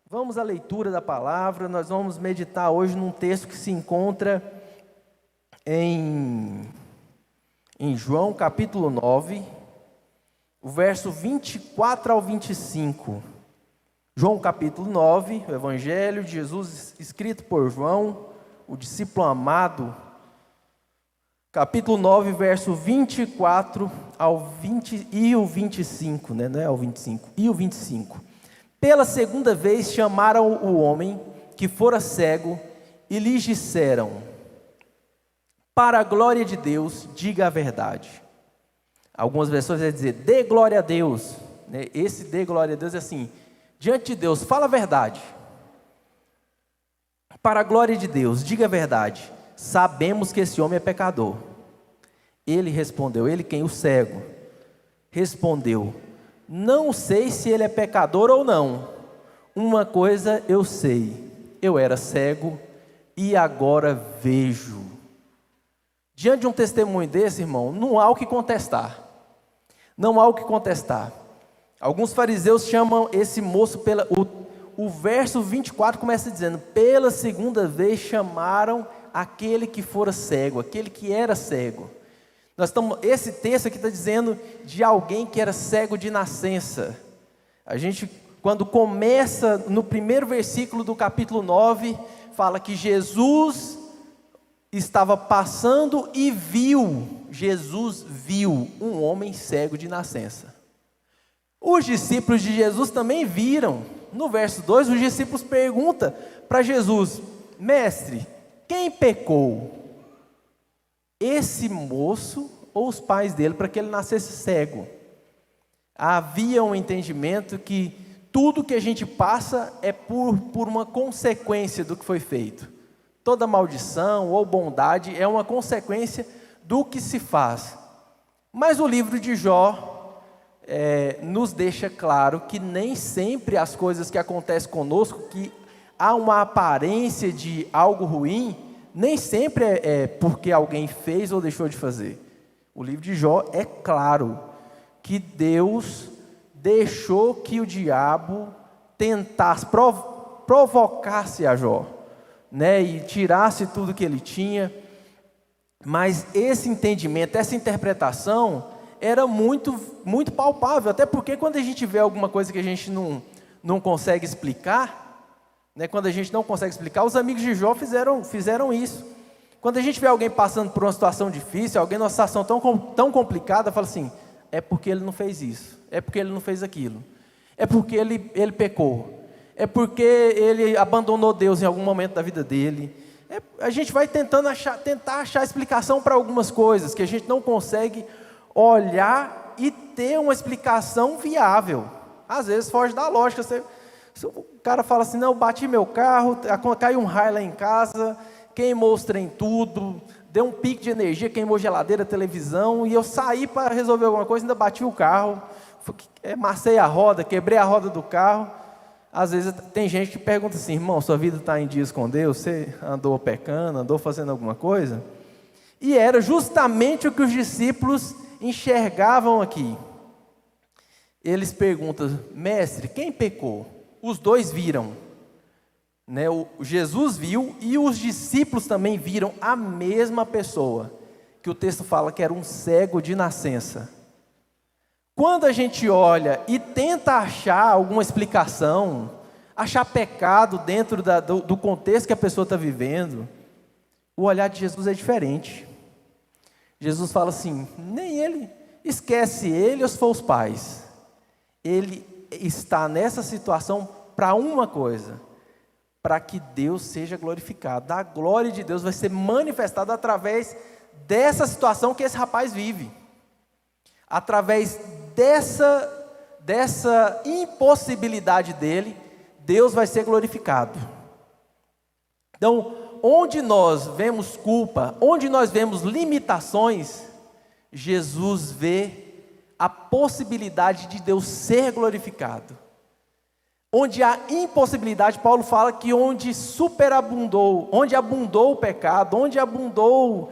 Vamos à leitura da palavra. Nós vamos meditar hoje num texto que se encontra em João capítulo 9, o verso 24 ao 25. João capítulo 9, o Evangelho de Jesus escrito por João, o discípulo amado. Capítulo 9, verso 24 ao 20 e o 25, né? Não é ao 25, e o 25. Pela segunda vez chamaram o homem que fora cego e lhes disseram: para a glória de Deus, diga a verdade. Algumas versões vão dizer, dê glória a Deus. Esse dê glória a Deus é assim, diante de Deus, fala a verdade. Para a glória de Deus, diga a verdade. Sabemos que esse homem é pecador. Ele respondeu, ele quem? O cego. Respondeu, não sei se ele é pecador ou não. Uma coisa eu sei, eu era cego e agora vejo. Diante de um testemunho desse, irmão, não há o que contestar. Não há o que contestar. Alguns fariseus chamam esse moço o verso 24 começa dizendo, pela segunda vez chamaram aquele que fora cego, aquele que era cego. Esse texto aqui está dizendo de alguém que era cego de nascença. A gente, quando começa no primeiro versículo do capítulo 9, fala que Jesus estava passando e Jesus viu um homem cego de nascença. Os discípulos de Jesus também viram. No verso 2, os discípulos perguntam para Jesus, mestre, quem pecou? Esse moço ou os pais dele, para que ele nascesse cego? Havia um entendimento que tudo que a gente passa é por uma consequência do que foi feito. Toda maldição ou bondade é uma consequência do que se faz. Mas o livro de Jó nos deixa claro que nem sempre as coisas que acontecem conosco, que há uma aparência de algo ruim, nem sempre é porque alguém fez ou deixou de fazer. O livro de Jó é claro que Deus deixou que o diabo tentasse, provocasse a Jó, e tirasse tudo que ele tinha. Mas esse entendimento, essa interpretação era muito, muito palpável, até porque quando a gente vê alguma coisa que a gente não consegue explicar, quando a gente não consegue explicar, os amigos de Jó fizeram isso. Quando a gente vê alguém passando por uma situação difícil, alguém numa situação tão complicada, fala assim, é porque ele não fez isso, é porque ele não fez aquilo, é porque ele pecou, é porque ele abandonou Deus em algum momento da vida dele. A gente vai tentar achar explicação para algumas coisas que a gente não consegue olhar e ter uma explicação viável. Às vezes foge da lógica. O cara fala assim, não, eu bati meu carro, caiu um raio lá em casa, queimou os trem tudo, deu um pico de energia, queimou geladeira, televisão, e eu saí para resolver alguma coisa, ainda bati o carro, amassei a roda, quebrei a roda do carro. Às vezes tem gente que pergunta assim, irmão, sua vida está em dias com Deus? Você andou pecando, andou fazendo alguma coisa? E era justamente o que os discípulos enxergavam aqui. Eles perguntam, mestre, quem pecou? Os dois viram. Jesus viu e os discípulos também viram a mesma pessoa, que o texto fala que era um cego de nascença. Quando a gente olha e tenta achar alguma explicação, achar pecado dentro do contexto que a pessoa está vivendo, o olhar de Jesus é diferente. Jesus fala assim, nem ele, esquece ele ou se for os pais. Ele está nessa situação para uma coisa, para que Deus seja glorificado. A glória de Deus vai ser manifestada através dessa situação que esse rapaz vive. Através dessa impossibilidade dele, Deus vai ser glorificado. Então, onde nós vemos culpa, onde nós vemos limitações, Jesus vê a possibilidade de Deus ser glorificado. Onde há impossibilidade, Paulo fala que onde superabundou, onde abundou o pecado, onde abundou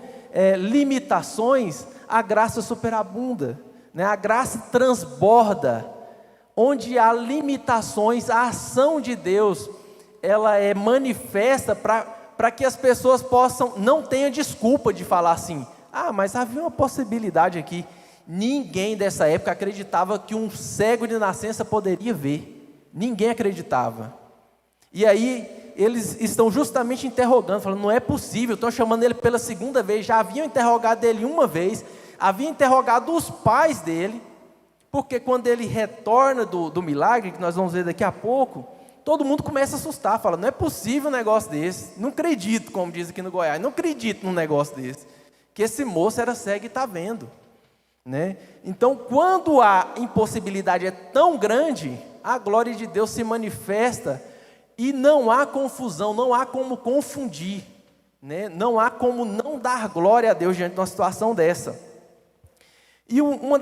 limitações, a graça superabunda, a graça transborda onde há limitações, a ação de Deus, ela é manifesta para que as pessoas possam, não tenham desculpa de falar assim, mas havia uma possibilidade aqui. Ninguém dessa época acreditava que um cego de nascença poderia ver. Ninguém acreditava. E aí, eles estão justamente interrogando, falando, não é possível, estão chamando ele pela segunda vez, já haviam interrogado ele uma vez, haviam interrogado os pais dele, porque quando ele retorna do milagre, que nós vamos ver daqui a pouco, todo mundo começa a assustar, fala, não é possível um negócio desse, não acredito, como diz aqui no Goiás, não acredito num negócio desse, que esse moço era cego e está vendo. Né? Então, quando a impossibilidade é tão grande, a glória de Deus se manifesta e não há confusão, não há como confundir, né? Não há como não dar glória a Deus diante de uma situação dessa. E uma